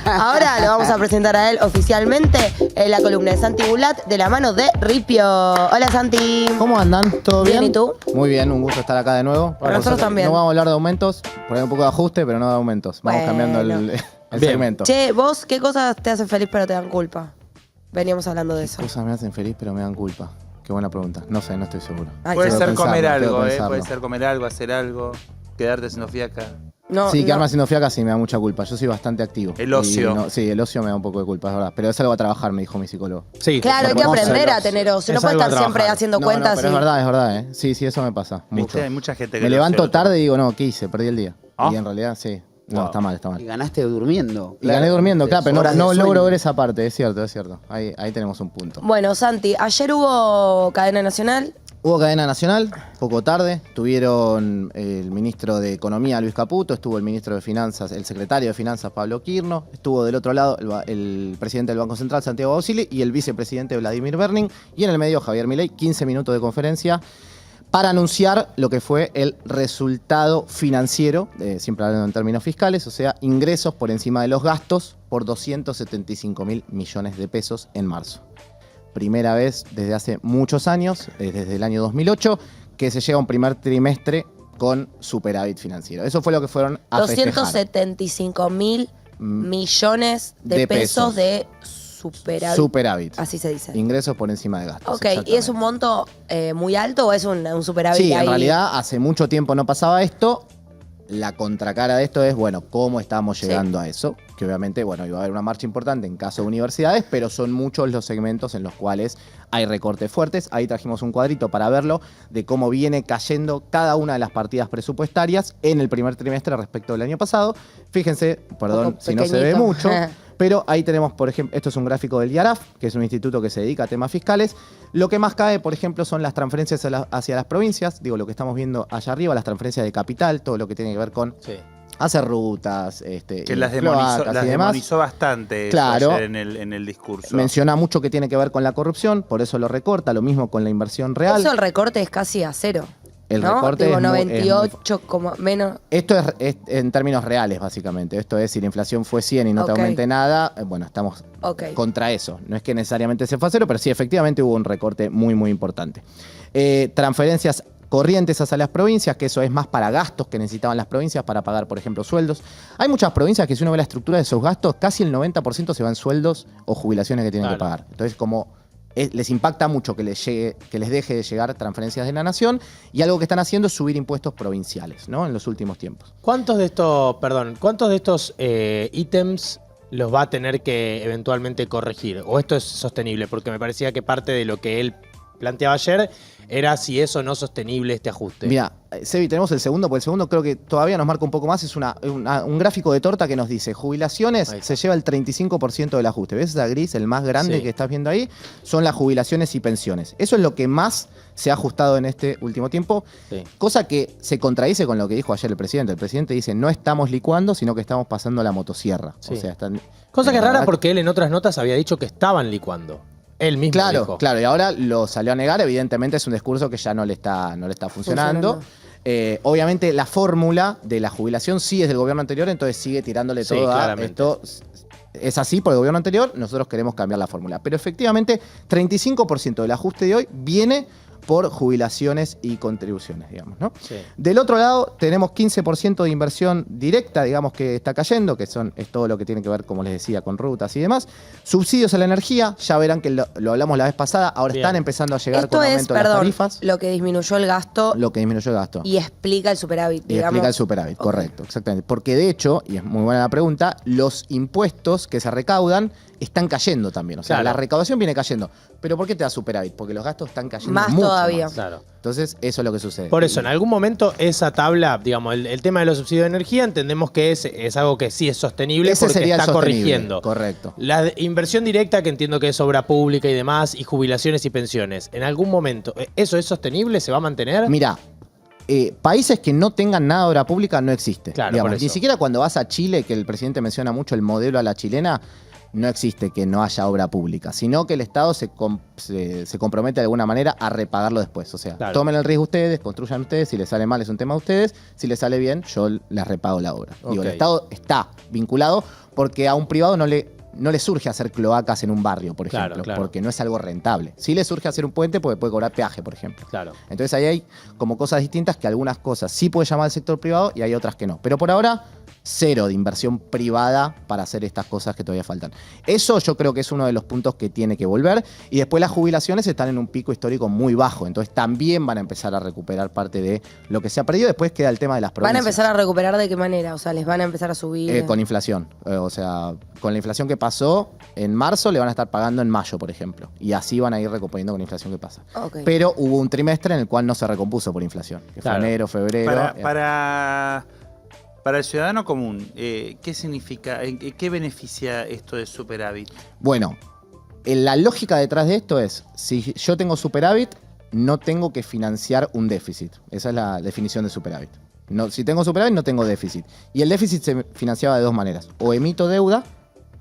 Ahora lo vamos a presentar a él oficialmente en la columna de Santi Bulat de la mano de Ripio. Hola Santi. ¿Cómo andan? ¿Todo bien? Bien, ¿y tú? Muy bien, un gusto estar acá de nuevo. Para nosotros también. No vamos a hablar de aumentos, por ahí un poco de ajuste, pero no de aumentos. Vamos Bueno. cambiando el segmento. Che, vos, ¿qué cosas te hacen feliz pero te dan culpa? Veníamos hablando de eso. Cosas me hacen feliz, pero me dan culpa. Qué buena pregunta. No sé, no estoy seguro. Ay, Puede tengo ser que comer tengo que algo, pensarlo. puede ser comer algo, hacer algo, quedarte haciendo fiaca. No, Sí, no. quedarme haciendo fiaca sí me da mucha culpa. Yo soy bastante activo. El ocio. Y sí, el ocio me da un poco de culpa, es verdad. Pero es algo a trabajar, me dijo mi psicólogo. Sí, Claro, hay que Hermoso aprender el a ocio. tener ocio. No Es puedes algo a estar siempre trabajar. haciendo No, cuentas. pero es verdad, ¿eh? Sí, eso me pasa. Mucho. ¿Viste? Hay mucha gente que Me lo levanto hace, tarde y digo, no, ¿qué hice? Perdí el día. ¿Ah? Y en realidad, sí. No, Wow. está mal, está Y mal. ganaste durmiendo. Y gané durmiendo, claro, pero Horas no de logro sueño. ver esa parte, es cierto, es cierto. Ahí tenemos un punto. Bueno, Santi, ayer hubo cadena nacional. Hubo cadena nacional, poco tarde. Tuvieron el ministro de Economía, Luis Caputo, estuvo el ministro de Finanzas, el secretario de Finanzas, Pablo Quirno, estuvo del otro lado el presidente del Banco Central, Santiago Bausili, y el vicepresidente Vladimir Berning, y en el medio Javier Milei, 15 minutos de conferencia para anunciar lo que fue el resultado financiero, siempre hablando en términos fiscales, o sea, ingresos por encima de los gastos por 275.000 millones de pesos en marzo. Primera vez desde hace muchos años, desde el año 2008, que se llega a un primer trimestre con superávit financiero. Eso fue lo que fueron a festejar. 275.000 millones de pesos de superávit. Superávit. Así se dice. Ingresos por encima de gastos. Ok, ¿y es un monto muy alto o es un superávit Sí, ahí? en realidad hace mucho tiempo no pasaba esto. La contracara de esto es, bueno, cómo estamos llegando a eso. Que obviamente, bueno, iba a haber una marcha importante en caso de universidades, pero son muchos los segmentos en los cuales hay recortes fuertes. Ahí trajimos un cuadrito para verlo de cómo viene cayendo cada una de las partidas presupuestarias en el primer trimestre respecto del año pasado. Fíjense, perdón Poco si no se ve pequeñito. mucho, pero ahí tenemos, por ejemplo, esto es un gráfico del IARAF, que es un instituto que se dedica a temas fiscales. Lo que más cae, por ejemplo, son las transferencias hacia las provincias. Digo, lo que estamos viendo allá arriba, las transferencias de capital, todo lo que tiene que ver con Sí. hacer rutas, Que las cloacas demonizó, y demás. bastante eso Claro. ayer en el discurso. Menciona mucho que tiene que ver con la corrupción, por eso lo recorta, lo mismo con la inversión real. Eso el recorte es casi a cero. El ¿no? recorte Tipo es muy- 98, menos. Esto es en términos reales, básicamente. Esto es, si la inflación fue 100 y no te Ok. aumente nada, bueno, estamos Ok. contra eso. No es que necesariamente se fue a cero, pero sí, efectivamente hubo un recorte muy, muy importante. Transferencias corrientes hacia las provincias, que eso es más para gastos que necesitaban las provincias para pagar, por ejemplo, sueldos. Hay muchas provincias que si uno ve la estructura de esos gastos, casi el 90% se va en sueldos o jubilaciones que tienen que pagar. Entonces, como les impacta mucho que les deje de llegar transferencias de la nación, y algo que están haciendo es subir impuestos provinciales, ¿no? En los últimos tiempos. ¿Cuántos de estos ítems los va a tener que eventualmente corregir? ¿O esto es sostenible? Porque me parecía que parte de lo que él planteaba ayer era si es o no sostenible este ajuste. Mira, Sebi, tenemos el segundo, porque el segundo creo que todavía nos marca un poco más. Es un gráfico de torta que nos dice, jubilaciones Ahí está. se lleva el 35% del ajuste. ¿Ves esa gris, el más grande Sí. que estás viendo ahí? Son las jubilaciones y pensiones. Eso es lo que más se ha ajustado en este último tiempo, Sí. cosa que se contradice con lo que dijo ayer el presidente. El presidente dice, no estamos licuando, sino que estamos pasando la motosierra. Sí. O sea, están... Cosa que es la rara verdad porque él en otras notas había dicho que estaban licuando. Él mismo Claro, dijo. claro, y ahora lo salió a negar. Evidentemente es un discurso que ya no le está funcionando. Obviamente la fórmula de la jubilación sí es del gobierno anterior, entonces sigue tirándole Sí, todo a claramente. esto. Es así por el gobierno anterior, nosotros queremos cambiar la fórmula. Pero efectivamente, 35% del ajuste de hoy viene por jubilaciones y contribuciones, digamos, ¿no? Sí. Del otro lado, tenemos 15% de inversión directa, digamos, que está cayendo, que es todo lo que tiene que ver, como les decía, con rutas y demás. Subsidios a la energía, ya verán que lo hablamos la vez pasada, ahora Bien. están empezando a llegar Esto con es, aumento de las perdón, tarifas, lo que disminuyó el gasto lo que disminuyó el gasto. y explica el superávit, Y digamos. explica el superávit, Ok. correcto, exactamente. Porque de hecho, y es muy buena la pregunta, los impuestos que se recaudan están cayendo también. O sea, Claro. la recaudación viene cayendo. ¿Pero por qué te da superávit? Porque los gastos están cayendo Más mucho todavía. más. Claro. Entonces, eso es lo que sucede. Por eso, en algún momento esa tabla, digamos, el tema de los subsidios de energía, entendemos que es algo que sí es sostenible Ese porque sería el está sostenible, corrigiendo. correcto. La inversión directa, que entiendo que es obra pública y demás, y jubilaciones y pensiones, en algún momento, ¿eso es sostenible? ¿Se va a mantener? Mira, países que no tengan nada de obra pública no existe. Claro, Digamos, por eso. ni siquiera cuando vas a Chile, que el presidente menciona mucho el modelo a la chilena, no existe que no haya obra pública, sino que el Estado se compromete de alguna manera a repagarlo después. O sea, tomen el riesgo ustedes, construyan ustedes, si les sale mal es un tema de ustedes, si les sale bien, yo les repago la obra. Digo, el Estado está vinculado porque a un privado no le surge hacer cloacas en un barrio, por ejemplo, porque no es algo rentable. Sí le surge hacer un puente porque puede cobrar peaje, por ejemplo. Entonces ahí hay como cosas distintas que algunas cosas sí puede llamar al sector privado y hay otras que no. Pero por ahora, cero de inversión privada para hacer estas cosas que todavía faltan. Eso yo creo que es uno de los puntos que tiene que volver. Y después las jubilaciones están en un pico histórico muy bajo. Entonces también van a empezar a recuperar parte de lo que se ha perdido. Después queda el tema de las provincias. ¿Van a empezar a recuperar de qué manera? O sea, ¿les van a empezar a subir? Con inflación. O sea, con la inflación que pasó en marzo, le van a estar pagando en mayo, por ejemplo. Y así van a ir recomponiendo con la inflación que pasa. Pero hubo un trimestre en el cual no se recompuso por inflación. Que fue enero, febrero. Para el ciudadano común, ¿qué significa, qué beneficia esto de superávit? Bueno, la lógica detrás de esto es, si yo tengo superávit, no tengo que financiar un déficit. Esa es la definición de superávit. No, si tengo superávit, no tengo déficit. Y el déficit se financiaba de dos maneras. O emito deuda,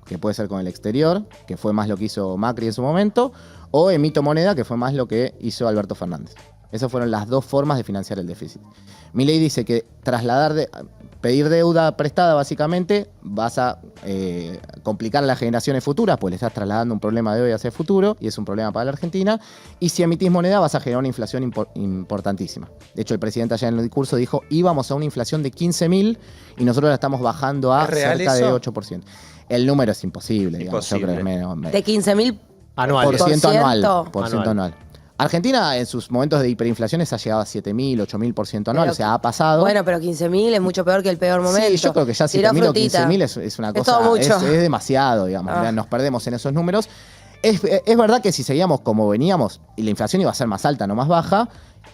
que puede ser con el exterior, que fue más lo que hizo Macri en su momento, o emito moneda, que fue más lo que hizo Alberto Fernández. Esas fueron las dos formas de financiar el déficit. Milei dice que pedir deuda prestada, básicamente, vas a complicar a las generaciones futuras, pues le estás trasladando un problema de hoy hacia el futuro, y es un problema para la Argentina. Y si emitís moneda, vas a generar una inflación importantísima. De hecho, el presidente allá en el discurso dijo, íbamos a una inflación de 15.000 y nosotros la estamos bajando a cerca de 8%. El número es imposible, digamos. Yo creo que menos. ¿De 15.000 anuales? Por ciento anual. Argentina en sus momentos de hiperinflaciones ha llegado a 7.000, 8.000% anual, o sea, ha pasado. Bueno, pero 15.000 es mucho peor que el peor momento. Sí, yo creo que ya 7.000 o 15.000 es una cosa, es demasiado, digamos. Nos perdemos en esos números. Es verdad que si seguíamos como veníamos, y la inflación iba a ser más alta, no más baja,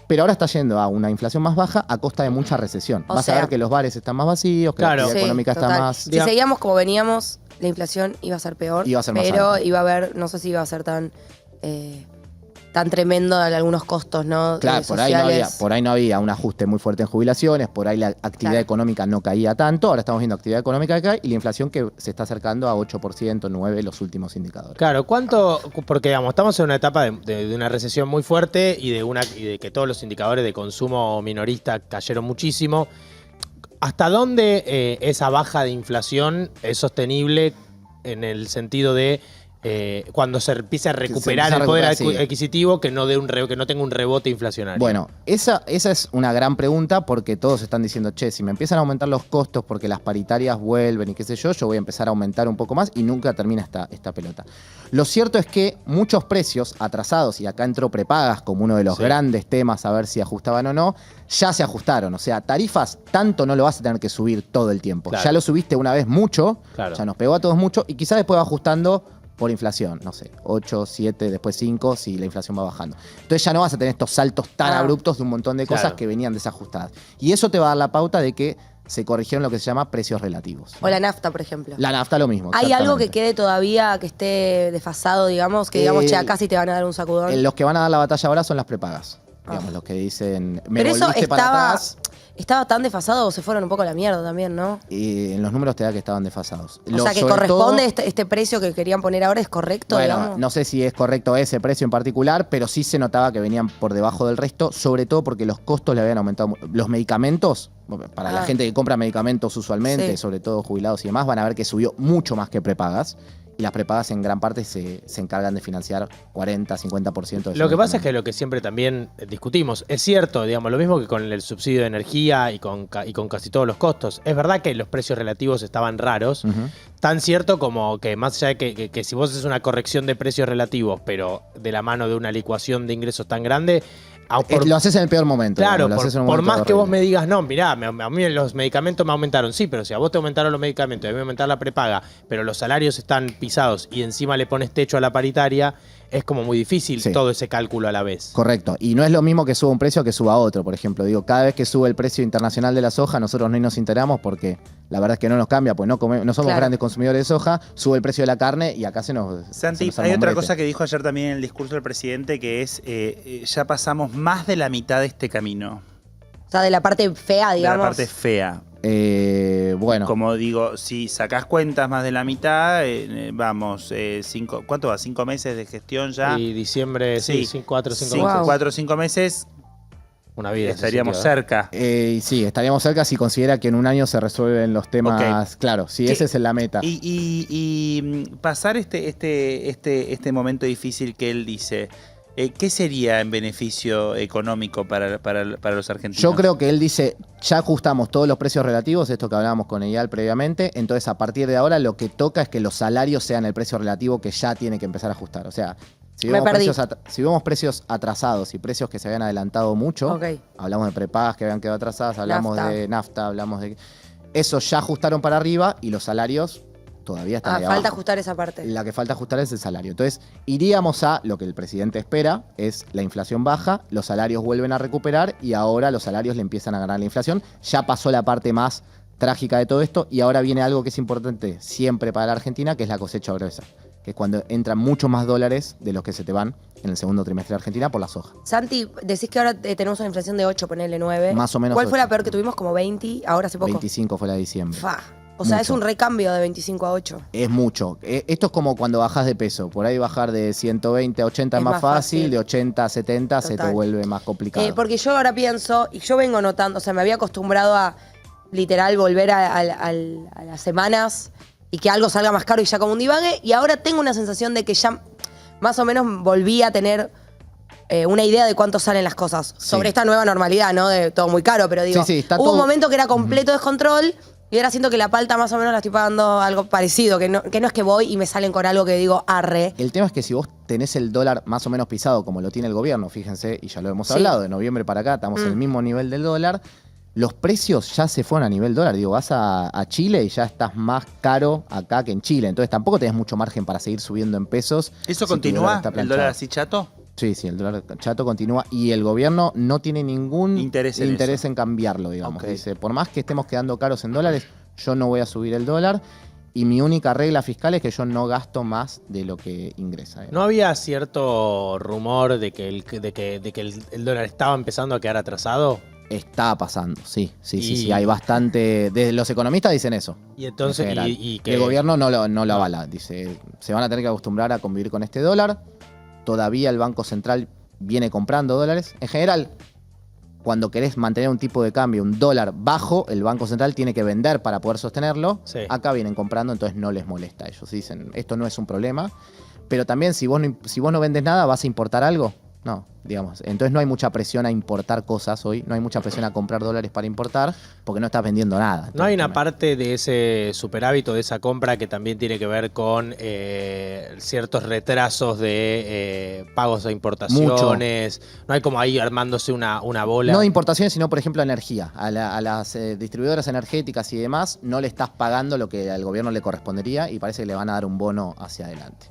pero ahora está yendo a una inflación más baja a costa de mucha recesión. Vas a ver que los bares están más vacíos, que la actividad económica está más... Si seguíamos como veníamos, la inflación iba a ser peor, iba a ser más pero alta. Iba a haber, no sé si iba a ser tan tremendo en algunos costos, ¿no? Claro, por ahí no había un ajuste muy fuerte en jubilaciones, por ahí la actividad económica no caía tanto, ahora estamos viendo actividad económica que cae y la inflación que se está acercando a 8%, 9% los últimos indicadores. Claro, ¿cuánto? Porque digamos, estamos en una etapa de una recesión muy fuerte y de que todos los indicadores de consumo minorista cayeron muchísimo. ¿Hasta dónde esa baja de inflación es sostenible en el sentido de cuando se empiece a recuperar el poder adquisitivo que no tenga un rebote inflacionario? Bueno, esa es una gran pregunta porque todos están diciendo, che, si me empiezan a aumentar los costos porque las paritarias vuelven y qué sé yo voy a empezar a aumentar un poco más y nunca termina esta pelota. Lo cierto es que muchos precios atrasados, y acá entró prepagas como uno de los grandes temas a ver si ajustaban o no, ya se ajustaron. O sea, tarifas tanto no lo vas a tener que subir todo el tiempo. Ya lo subiste una vez mucho, ya nos pegó a todos mucho y quizás después va ajustando por inflación, no sé, 8, 7, después 5, si la inflación va bajando. Entonces ya no vas a tener estos saltos tan abruptos de un montón de cosas que venían desajustadas. Y eso te va a dar la pauta de que se corrigieron lo que se llama precios relativos. O la nafta, por ejemplo. La nafta lo mismo. ¿Hay algo que quede todavía, que esté desfasado, digamos? Que digamos, che, acá sí te van a dar un sacudón. Los que van a dar la batalla ahora son las prepagas. Digamos, los que dicen, pero eso ¿estaba tan desfasado o se fueron un poco a la mierda también, no? Y en los números te da que estaban desfasados. O sea, que corresponde este precio que querían poner ahora, ¿es correcto? Bueno, digamos? No sé si es correcto ese precio en particular, pero sí se notaba que venían por debajo del resto, sobre todo porque los costos le habían aumentado. Los medicamentos, para la gente que compra medicamentos usualmente, sobre todo jubilados y demás, van a ver que subió mucho más que prepagas. Y las prepagas en gran parte se encargan de financiar 40, 50% de Lo que pasa es que lo que siempre también discutimos, es cierto, digamos, lo mismo que con el subsidio de energía y con casi todos los costos. Es verdad que los precios relativos estaban raros, tan cierto como que más allá de que si vos haces una corrección de precios relativos, pero de la mano de una licuación de ingresos tan grande, lo haces en el peor momento. Claro, por más que vos me digas, no, mirá, a mí los medicamentos me aumentaron. Sí, pero si a vos te aumentaron los medicamentos y a mí me aumentaron la prepaga, pero los salarios están pisados y encima le pones techo a la paritaria, es como muy difícil todo ese cálculo a la vez. Correcto. Y no es lo mismo que suba un precio que suba otro. Por ejemplo, digo, cada vez que sube el precio internacional de la soja, nosotros no nos enteramos porque la verdad es que no nos cambia, pues no somos grandes consumidores de soja, sube el precio de la carne y acá se nos... Santi, hay otra cosa que dijo ayer también en el discurso del presidente, que es, ya pasamos más de la mitad de este camino. O sea, de la parte fea, digamos. De la parte fea. bueno. Como digo, si sacás cuentas más de la mitad, vamos, ¿cuánto va? 5 meses de gestión ya. Y diciembre, sí, 4 o 5 Wow. meses. 4 o 5 meses Una vida. estaríamos ese sentido, cerca. Sí, estaríamos cerca si considera que en un año se resuelven los temas. Claro, sí, ¿Qué? esa es la meta. Y pasar este momento difícil que él dice, ¿qué sería en beneficio económico para los argentinos? Yo creo que él dice, ya ajustamos todos los precios relativos, esto que hablábamos con Eyal previamente, entonces a partir de ahora lo que toca es que los salarios sean el precio relativo que ya tiene que empezar a ajustar. O sea, si Me vemos, perdí. si vemos precios atrasados y precios que se habían adelantado mucho, Ok. hablamos de prepagas que habían quedado atrasadas, hablamos Nafta. de nafta, hablamos de... Eso ya ajustaron para arriba y los salarios todavía están ahí Falta abajo. ajustar esa parte. La que falta ajustar es el salario. Entonces, iríamos a lo que el presidente espera, es la inflación baja, los salarios vuelven a recuperar y ahora los salarios le empiezan a ganar la inflación. Ya pasó la parte más trágica de todo esto y ahora viene algo que es importante siempre para la Argentina, que es la cosecha gruesa, que es cuando entran mucho más dólares de los que se te van en el segundo trimestre de Argentina por la soja. Santi, decís que ahora tenemos una inflación de 8, ponele 9. Más o menos ¿Cuál fue 8. la peor que tuvimos? Como 20, ahora hace poco. 25 fue la de diciembre. Fa. O sea, Mucho. es un recambio de 25 a 8. Es mucho. Esto es como cuando bajas de peso. Por ahí bajar de 120 a 80 es Es más más fácil, fácil. de 80 a 70 se te Total. vuelve más complicado. Porque yo ahora pienso, y yo vengo notando, o sea, me había acostumbrado a literal volver a las semanas y que algo salga más caro y ya como un divague, y ahora tengo una sensación de que ya más o menos volví a tener una idea de cuánto salen las cosas sobre esta nueva normalidad, ¿no? De todo muy caro, pero digo, Sí, está hubo todo- un momento que era completo descontrol y ahora siento que la palta más o menos la estoy pagando algo parecido, que no es que voy y me salen con algo que digo arre. El tema es que si vos tenés el dólar más o menos pisado como lo tiene el gobierno, fíjense, y ya lo hemos Sí. hablado, de noviembre para acá estamos en el mismo nivel del dólar, los precios ya se fueron a nivel dólar. Digo, vas a Chile y ya estás más caro acá que en Chile. Entonces tampoco tenés mucho margen para seguir subiendo en pesos. ¿Eso si tu continúa? está ¿El planchado. dólar así chato? Sí, el dólar chato continúa y el gobierno no tiene ningún Interés en eso. en cambiarlo, digamos. Ok. Dice, por más que estemos quedando caros en dólares, yo no voy a subir el dólar y mi única regla fiscal es que yo no gasto más de lo que ingresa. ¿No había cierto rumor de que el dólar estaba empezando a quedar atrasado? Está pasando, sí. Y- Sí, hay bastante... Los economistas dicen eso. Y entonces, en general. y que El gobierno no lo avala. Dice, se van a tener que acostumbrar a convivir con este dólar. Todavía el Banco Central viene comprando dólares. En general, cuando querés mantener un tipo de cambio, un dólar bajo, el Banco Central tiene que vender para poder sostenerlo. Sí. Acá vienen comprando, entonces no les molesta. Ellos dicen, esto no es un problema. Pero también, si vos no vendes nada, ¿vas a importar algo? No, digamos. Entonces no hay mucha presión a importar cosas hoy. No hay mucha presión a comprar dólares para importar porque no estás vendiendo nada. ¿no hay una parte de ese superávit o de esa compra que también tiene que ver con ciertos retrasos de pagos a importaciones? ¿No hay como ahí armándose una bola? No de importaciones, sino, por ejemplo, energía. A las distribuidoras energéticas y demás no le estás pagando lo que al gobierno le correspondería y parece que le van a dar un bono hacia adelante.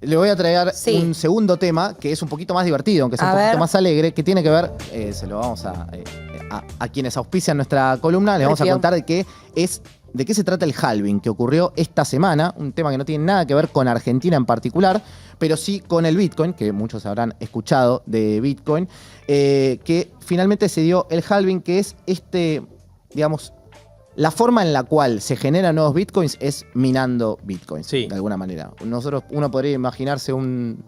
Le voy a traer Sí. un segundo tema que es un poquito más divertido, aunque es un A poquito ver. más alegre, que tiene que ver, se lo vamos a quienes auspician nuestra columna, les vamos a Ripio. contar de qué se trata el halving que ocurrió esta semana, un tema que no tiene nada que ver con Argentina en particular, pero sí con el Bitcoin, que muchos habrán escuchado de Bitcoin, que finalmente se dio el halving, que es digamos, la forma en la cual se generan nuevos bitcoins es minando bitcoins, Sí. de alguna manera. Uno podría imaginarse alguien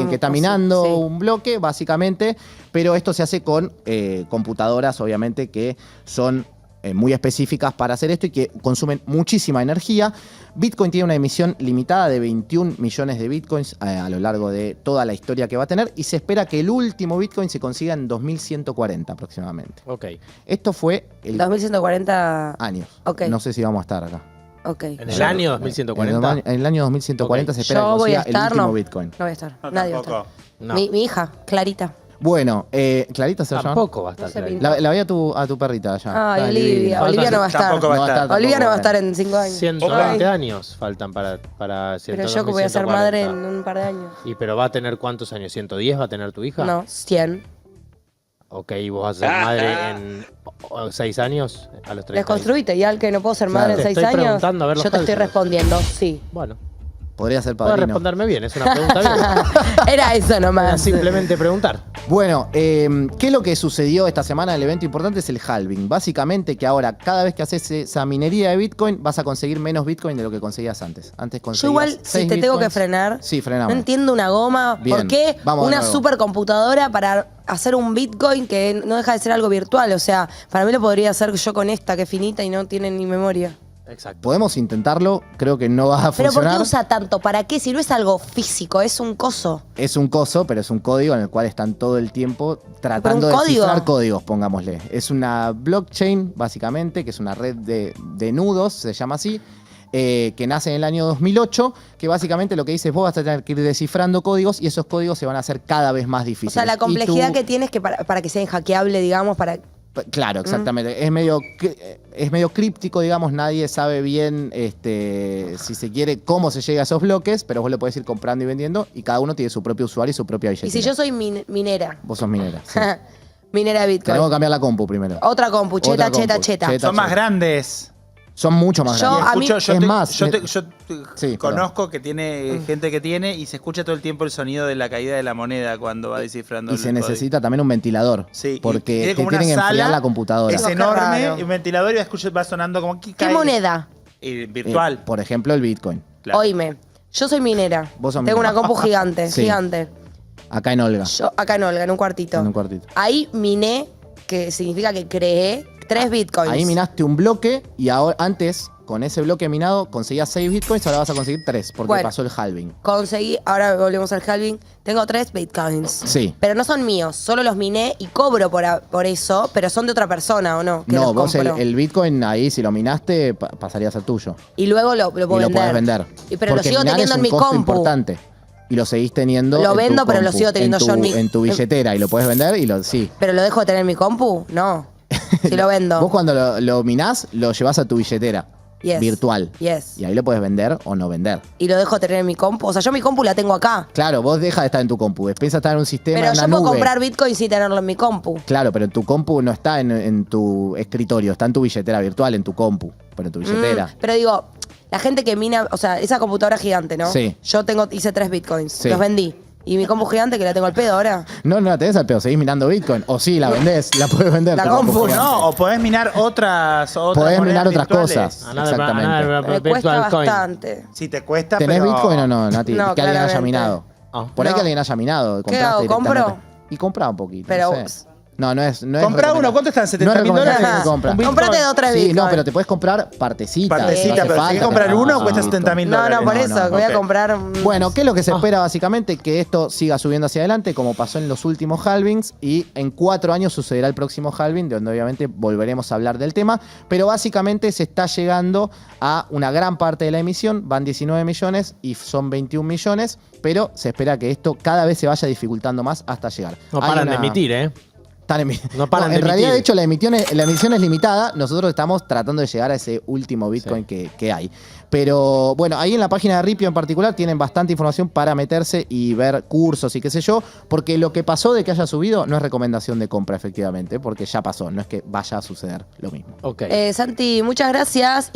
que está sí, minando sí. un bloque, básicamente, pero esto se hace con computadoras, obviamente, que son muy específicas para hacer esto y que consumen muchísima energía. Bitcoin tiene una emisión limitada de 21 millones de bitcoins a lo largo de toda la historia que va a tener y se espera que el último bitcoin se consiga en 2140 aproximadamente. Ok. Esto fue el 2140. años. Ok. No sé si vamos a estar acá. Ok. ¿En el año 2140? En el año 2140 Ok. se espera Yo que voy a consiga el estar, último no. bitcoin. No voy a estar. No, Nadie va a estar. tampoco. No. Mi hija, Clarita. Bueno, Clarita se llama. Tampoco va a estar No se clarito. pinta. La vi a tu perrita allá. Ay, Está Olivia. divina. Olivia no va a estar. Tampoco va a estar. Olivia no va a estar bueno. en 5 años. 120 Ay. años faltan para Pero yo que voy a ser 2140. madre en un par de años. ¿Y pero va a tener cuántos años? ¿110 va a tener tu hija? No, 100. Ok, ¿y vos vas a ser madre en 6 años? A los 30. Desconstruite, y al que no puedo ser Claro. madre en Te 6 estoy años. preguntando, a ver los Yo te estoy cálculos. respondiendo, sí. Bueno, Podría ser Puedes padrino. responderme bien, es una pregunta bien. Era eso Era nomás. simplemente preguntar. Bueno, ¿qué es lo que sucedió esta semana? El evento importante es el halving. Básicamente que ahora, cada vez que haces esa minería de Bitcoin, vas a conseguir menos Bitcoin de lo que conseguías antes. Antes Yo conseguías igual, si 6 te tengo que Bitcoins. frenar, Sí, no frenamos. entiendo una goma. Bien, ¿Por qué vamos de una nuevo. supercomputadora para hacer un Bitcoin que no deja de ser algo virtual? O sea, para mí lo podría hacer yo con esta, que es finita y no tiene ni memoria. Exacto. Podemos intentarlo, creo que no va a ¿Pero por funcionar. qué usa tanto? ¿Para qué? Si no es algo físico, es un coso. Es un coso, pero es un código en el cual están todo el tiempo tratando de código? cifrar códigos, pongámosle. Es una blockchain, básicamente, que es una red de nudos, se llama así, que nace en el año 2008, que básicamente lo que dice es vos vas a tener que ir descifrando códigos y esos códigos se van a hacer cada vez más O difíciles. sea, la Y complejidad tú- que tiene es que para que sea inhackeable, digamos, para... Claro, exactamente. Es medio críptico, digamos, nadie sabe bien si se quiere cómo se llega a esos bloques, pero vos lo podés ir comprando y vendiendo y cada uno tiene su propio usuario y su propia billetera. Y si yo soy minera, Vos sos minera. sí. minera de Bitcoin. Tenemos que cambiar la compu primero. Otra compu, cheta, Otra cheta, compu, cheta. cheta. Son más grandes. Son mucho más Yo- grandes. a mí- es más, yo Sí, conozco que tiene gente que tiene y se escucha todo el tiempo el sonido de la caída de la moneda cuando va descifrando y el se código. necesita también un ventilador. Sí, y porque tiene te como tienen que una enfriar sala, la computadora. Es Qué enorme, raro. y un ventilador y va sonando como que ¿Qué cae. moneda? Virtual. Por ejemplo, el Bitcoin. Claro. Oíme, yo soy minera. Vos sos Tengo minera. una compu gigante, Sí. gigante. Acá en Olga. Yo, acá en Olga, en un cuartito. En un cuartito. Ahí miné, que significa que creé 3 bitcoins. Ahí minaste un bloque y ahora antes, con ese bloque minado, conseguías 6 bitcoins, ahora vas a conseguir 3, porque Bueno. pasó el halving. Conseguí, ahora volvemos al halving, tengo 3 bitcoins. Sí. Pero no son míos, solo los miné y cobro por eso, pero son de otra persona, ¿o no? Que No, los vos compró. el bitcoin ahí, si lo minaste, pasaría a ser tuyo. Y luego lo puedo y lo vender. podés vender. Pero lo Porque sigo minar teniendo es en un mi costo compu. importante. Y lo seguís teniendo Lo en tu vendo, pero lo compu, sigo teniendo yo en tu billetera. Y lo puedes vender y sí. ¿Pero lo dejo de tener en mi compu? No. Si lo vendo. Vos cuando lo minás, lo llevas a tu billetera Yes. virtual. Yes. Y ahí lo puedes vender o no vender. Y lo dejo de tener en mi compu. O sea, yo mi compu la tengo acá. Claro, vos dejas de estar en tu compu. Empieza a estar en un sistema, Pero en yo una puedo nube. comprar bitcoin sin tenerlo en mi compu. Claro, pero tu compu no está en tu escritorio, está en tu billetera virtual, en tu compu. Pero en tu billetera. Pero digo, la gente que mina, o sea, esa computadora gigante, ¿no? Sí. Yo hice 3 bitcoins, Sí. los vendí. Y mi compu gigante que la tengo al pedo ahora. No la tenés al pedo, seguís minando Bitcoin. O sí, la vendés, la puedes vender. La tu compu, gigante. No, o podés minar otras Podés minar monedas otras virtuales. cosas. Exactamente. Me cuesta bastante. Si te cuesta, ¿Tenés pero... Bitcoin o no, Nati? No, que alguien haya claramente. minado. Ah. Por ahí No. que alguien haya minado. ¿Qué hago? ¿Compro? directamente. Y comprá un poquito. Pero- no sé. No es Comprá uno, ¿cuánto están? No es $70.000 recomendable que Un compras. Bitcoin. Comprate 2 3 Sí, bitcoins. no, pero te puedes comprar partecitas. Partecita, no hace pero si falta querés comprar que uno, compres cuesta un $70.000. No, por No, eso, no, que voy ok. a comprar. Bueno, ¿qué es lo que se espera básicamente? Que esto siga subiendo hacia adelante, como pasó en los últimos halvings, y en 4 años sucederá el próximo halving, donde obviamente volveremos a hablar del tema, pero básicamente se está llegando a una gran parte de la emisión, van 19 millones y son 21 millones, pero se espera que esto cada vez se vaya dificultando más hasta llegar. No Hay paran de una- emitir, ¿eh? No, paran de en realidad, emitir. de hecho, la emisión es limitada. Nosotros estamos tratando de llegar a ese último Bitcoin que hay. Pero bueno, ahí en la página de Ripio en particular tienen bastante información para meterse y ver cursos y qué sé yo. Porque lo que pasó de que haya subido no es recomendación de compra, efectivamente. Porque ya pasó. No es que vaya a suceder lo mismo. Ok. Santi, muchas gracias.